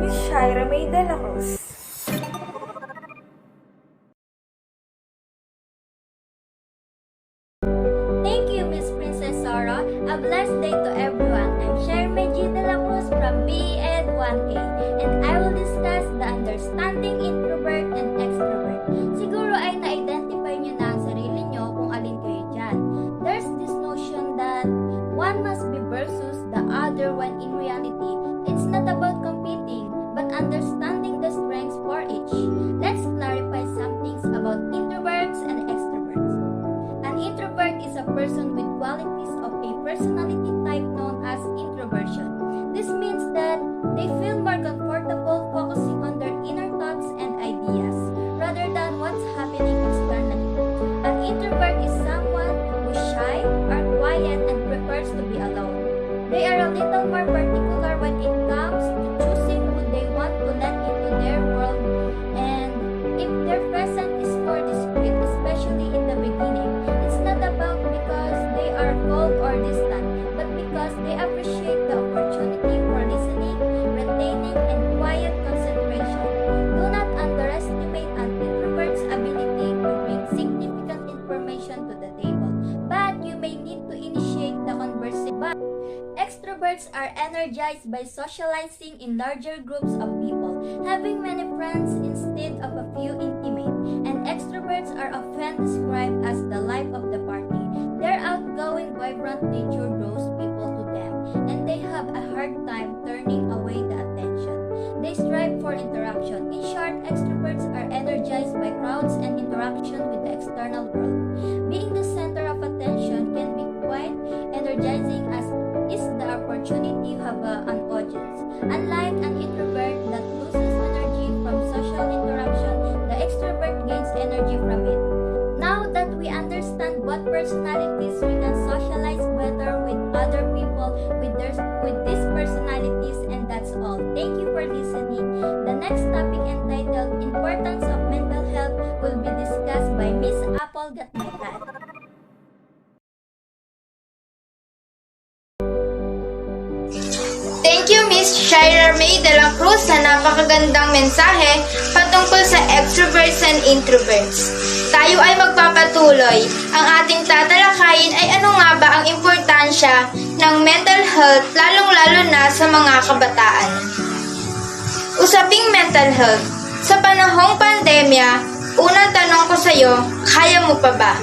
Speaker 10: Miss Shaira Dela Cruz.
Speaker 18: Thank you, Miss Princess Soro. A blessed day to everyone. I'm Shaira Dela Cruz from BEd 1A, and I will discuss the understanding introvert and extrovert. Siguro ay na-identify nyo na ang sarili nyo kung alin kayo dyan. There's this notion that one must be versus the other when in reality, it's not about competing, but understanding the strengths for each. Let's clarify some things about introverts and extroverts. An introvert is a person with qualities of a personality type known as introversion. This means that they feel more comfortable focusing on their inner thoughts and ideas rather than what's happening externally. An introvert is someone who's shy or quiet and prefers to be alone. They are a little more particular when it comes to choosing who they want to let into their world, and if their presence is more discreet, especially in the beginning, it's not about because they are cold or distant, but because they appreciate the opportunity for listening, retaining, and quiet concentration. Do not underestimate an introvert's ability to bring significant information to the table, but you may need to initiate the conversation. Extroverts are energized by socializing in larger groups of people, having many friends instead of a few intimate, and extroverts are often described as the life of the party. Their outgoing, vibrant nature draws people to them, and they have a hard time turning away the attention. They strive for interaction. In short, extroverts are energized by crowds and interaction with the external world. Being the center of attention can be quite energizing as is the opportunity to have an audience. Unlike an introvert that loses energy from social interaction, the extrovert gains energy from it. Now what personalities we can socialize better with other people with these personalities, and that's all. Thank you for listening. The next topic entitled Importance of Mental Health will be discussed by Miss Apple Gatmaitan.
Speaker 19: Thank you, Miss Shaira Dela Cruz, sa napakagandang mensahe patungkol sa extroverts and introverts. Tayo ay magpapatuloy. Ang ating tatalakayin ay ano nga ba ang importansya ng mental health, lalong-lalo na sa mga kabataan. Usaping mental health. Sa panahong pandemya, unang tanong ko sa iyo, kaya mo pa ba?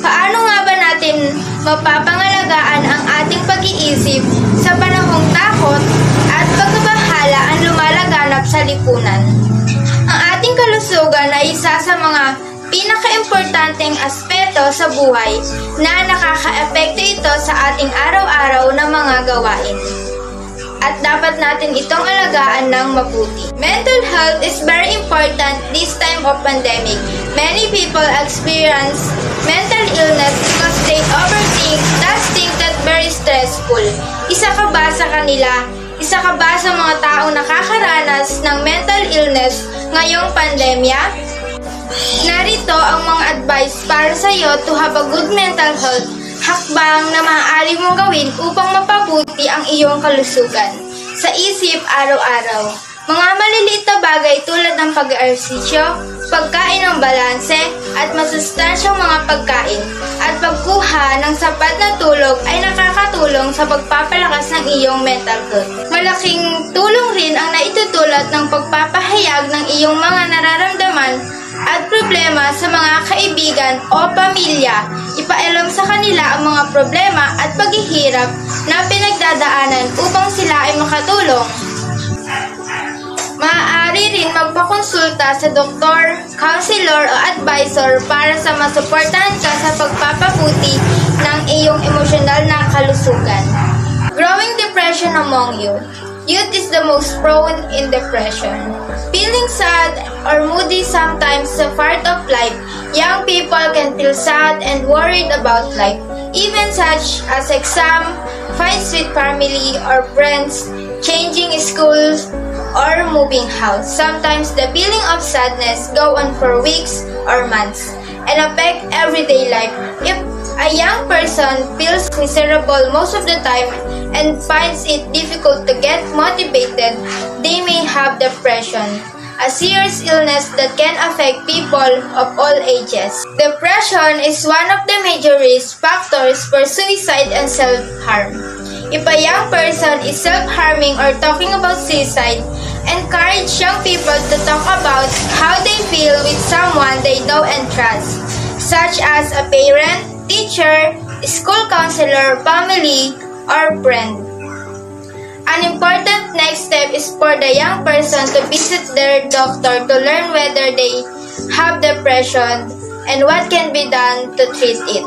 Speaker 19: Paano nga ba natin mapapangalagaan ang ating pag-iisip sa panahong takot at pagkabahala ang lumalaganap sa lipunan? Ang ating kalusugan ay isa sa mga pinaka-importanteng aspeto sa buhay na nakaka-epekto ito sa ating araw-araw na mga gawain. At dapat natin itong alagaan ng mabuti. Mental health is very important this time of pandemic. Many people experience mental illness because they overthink, that's think that very stressful. Isa ka ba sa kanila? Isa ka ba sa mga taong nakakaranas ng mental illness ngayong pandemya? Narito ang mga advice para sa iyo to have a good mental health, hakbang na maaari mong gawin upang mapabuti ang iyong kalusugan sa isip araw-araw. Mga maliliit na bagay tulad ng pag-ehersisyo, pagkain ng balanse at masustansyang mga pagkain at pagkuha ng sapat na tulog ay nakakatulong sa pagpapalakas ng iyong mental health. Malaking tulong rin ang naitutulot ng pagpapahayag ng iyong mga nararamdaman at problema sa mga kaibigan o pamilya. Ipaalam sa kanila ang mga problema at paghihirap na pinagdadaanan upang sila ay makatulong. Maaari rin magpakonsulta sa doktor, counselor o advisor para sa masuportahan ka sa pagpapabuti ng iyong emosyonal na kalusugan. Growing depression among youth. Youth is the most prone in depression. Feeling sad or moody sometimes is a part of life. Young people can feel sad and worried about life, even such as exam, fights with family or friends, changing schools, or moving house. Sometimes the feeling of sadness go on for weeks or months and affect everyday life. If a young person feels miserable most of the time and finds it difficult to get motivated, they may have depression, a serious illness that can affect people of all ages. Depression is one of the major risk factors for suicide and self-harm. If a young person is self-harming or talking about suicide, encourage young people to talk about how they feel with someone they know and trust, such as a parent, teacher, school counselor, family, or friend. An important next step is for the young person to visit their doctor to learn whether they have depression and what can be done to treat it.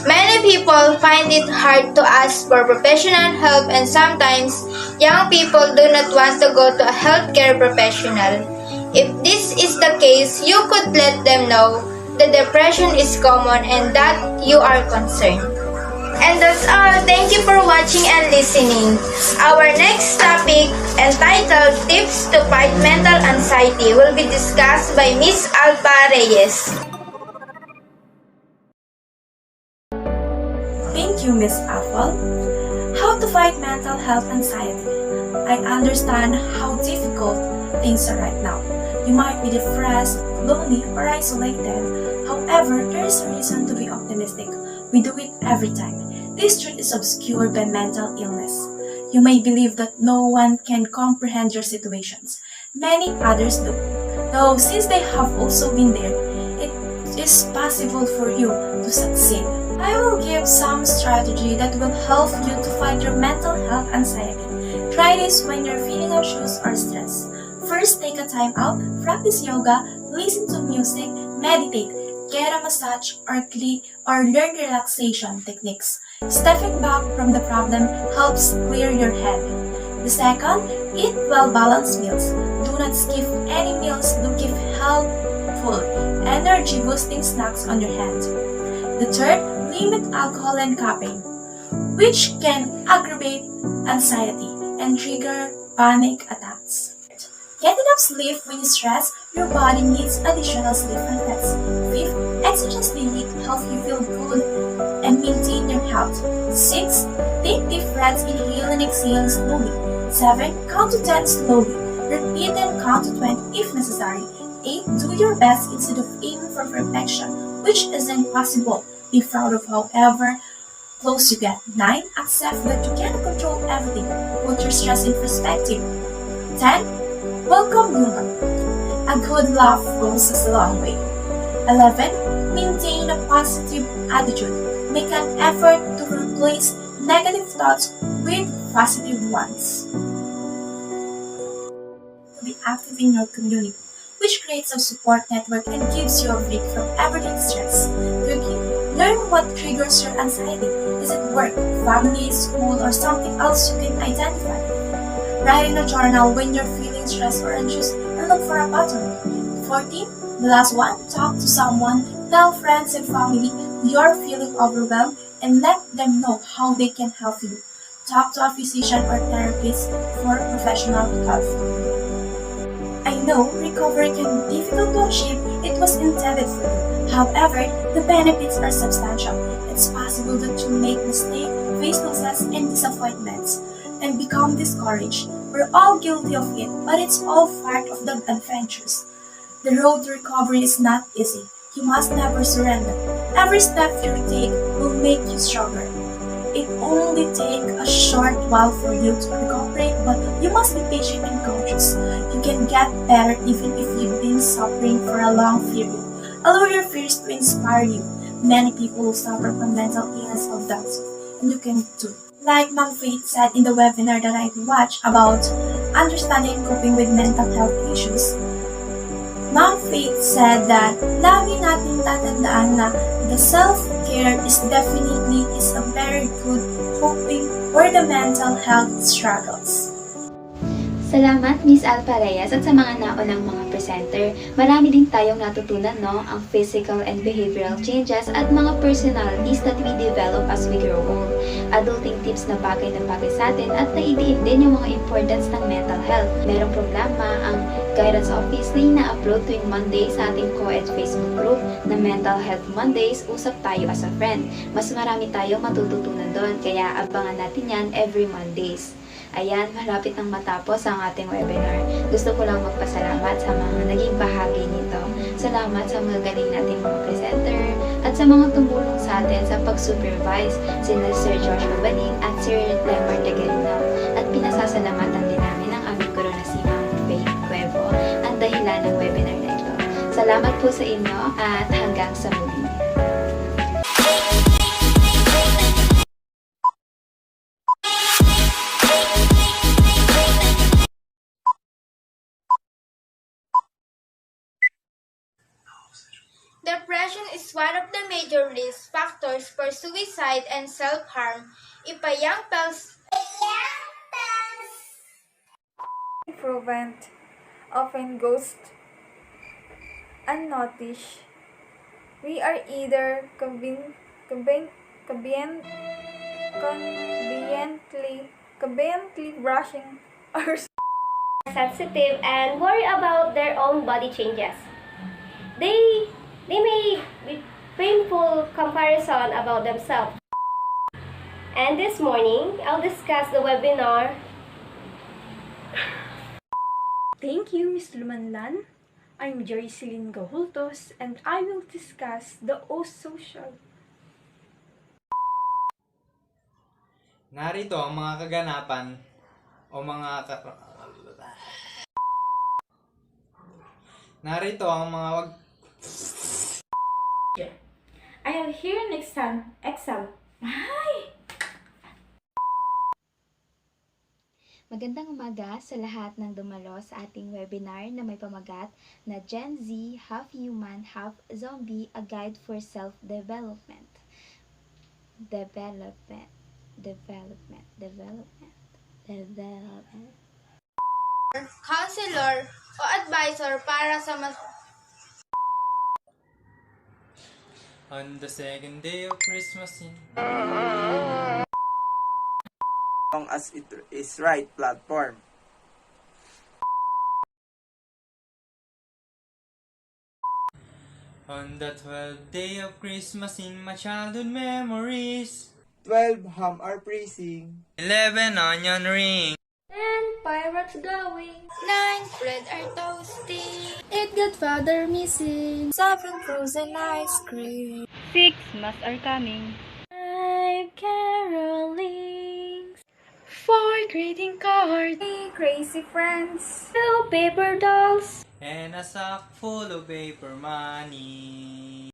Speaker 19: Many people find it hard to ask for professional help, and sometimes young people do not want to go to a healthcare professional. If this is the case, you could let them know that depression is common and that you are concerned. And that's all. Thank you for watching and listening. Our next topic, entitled Tips to Fight Mental Anxiety, will be discussed by Miss Reyes.
Speaker 20: Thank you, Miss Apple. How to fight mental health anxiety. I understand how difficult things are right now. You might be depressed, lonely, or isolated. However, there is a reason to be optimistic. We do it every time. This truth is obscured by mental illness. You may believe that no one can comprehend your situations. Many others do. Though since they have also been there, it is possible for you to succeed. I will give some strategy that will help you to fight your mental health anxiety. Try this when you're feeling anxious or stressed. First, take a time out, practice yoga, listen to music, meditate, get a massage, or learn relaxation techniques. Stepping back from the problem helps clear your head. The second, eat well-balanced meals. Do not skip any meals. Do keep healthful, energy-boosting snacks on your hand. The third, limit alcohol and caffeine, which can aggravate anxiety and trigger panic attacks. Get enough sleep. When you stress, your body needs additional sleep and rest. Fifth, exercise daily to help you feel good and maintain your health. 6. Take deep breaths, inhale and exhale slowly. 7. Count to 10 slowly. Repeat and count to 20 if necessary. 8. Do your best instead of aiming for perfection, which isn't possible. Be proud of however close you get. 9. Accept that you cannot control everything. Put your stress in perspective. 10. Welcome humor. A good laugh goes a long way. 11. Maintain a positive attitude. Make an effort to replace negative thoughts with positive ones. Be active in your community, which creates a support network and gives you a break from everyday stress. 13. Learn what triggers your anxiety. Is it work, family, school, or something else you can identify? Write in a journal when you're feeling stressed or anxious and look for a pattern. 14. The last one, talk to someone. Tell friends and family you're feeling overwhelmed and let them know how they can help you. Talk to a physician or therapist for professional help. I know recovery can be difficult to achieve. It was intended for you. However, the benefits are substantial. It's possible that you make mistakes, face losses, and disappointments, and become discouraged. We're all guilty of it, but it's all part of the adventures. The road to recovery is not easy. You must never surrender. Every step you take will make you stronger. It only takes a short while for you to recuperate, but you must be patient and cautious. You can get better even if you've been suffering for a long period. Allow your fears to inspire you. Many people suffer from mental illness of that sort, and you can too. Like Ma'am Faith said in the webinar that I watched about understanding and coping with mental health issues, Ma'am Faith said that lagi natin tatandaan na the self-care is definitely a very good coping for the mental health struggles.
Speaker 2: Salamat Miss Alpa Reyes at sa mga naunang mga presenter. Marami din tayong natutunan, no? Ang physical and behavioral changes at mga personalities that we develop as we grow old. Adulting tips na bagay sa atin at naidiin din yung mga importance ng mental health. Merong programa ang Guidance Office na ina-upload tuwing Monday sa ating co-ed Facebook group na Mental Health Mondays, usap tayo as a friend. Mas marami tayong matututunan doon, kaya abangan natin yan every Mondays. Ayan, malapit nang matapos ang ating webinar. Gusto ko lang magpasalamat sa mga naging bahagi nito. Salamat sa mga galing nating mga presenter at sa mga tumulong sa atin sa pag-supervise, sina Sir Joshua Baning at Sir Lemar de Galino. At pinasasalamatan din namin ang aming guro na si Ma'am Faith Cuevo, ang dahilan ng webinar na ito. Salamat po sa inyo at hanggang sa muli.
Speaker 19: Depression is one of the major risk factors for suicide and self-harm. If a young person
Speaker 10: Improvement often goes unnoticed. We are either conveniently brushing our
Speaker 18: sensitive and worry about their own body changes. They may be painful comparison about themselves. And this morning, I'll discuss the webinar.
Speaker 10: Thank you, Ms. Lumanlan. I'm Joycelyn Gajultos, and I will discuss the O-social.
Speaker 17: Narito ang mga kaganapan o Narito ang mga
Speaker 9: I have here an exam. Hi!
Speaker 2: Magandang umaga sa lahat ng dumalo sa ating webinar na may pamagat na Gen Z, Half Human, Half Zombie, A Guide for Self-Development. Development.
Speaker 19: counselor o advisor para sa
Speaker 17: On the second day of Christmas in...
Speaker 15: Long as it is right platform.
Speaker 17: On the 12th day of Christmas in my childhood memories,
Speaker 15: 12 ham are praising.
Speaker 17: 11 onion rings.
Speaker 18: 10 pirates going.
Speaker 19: 9 bread are toasting.
Speaker 16: 8 Godfather missing.
Speaker 10: 7 frozen ice cream.
Speaker 9: 6 masks are coming.
Speaker 10: 5 carolings. 4 greeting cards.
Speaker 9: 3 crazy friends. 2 paper dolls.
Speaker 17: And a sack full of paper money.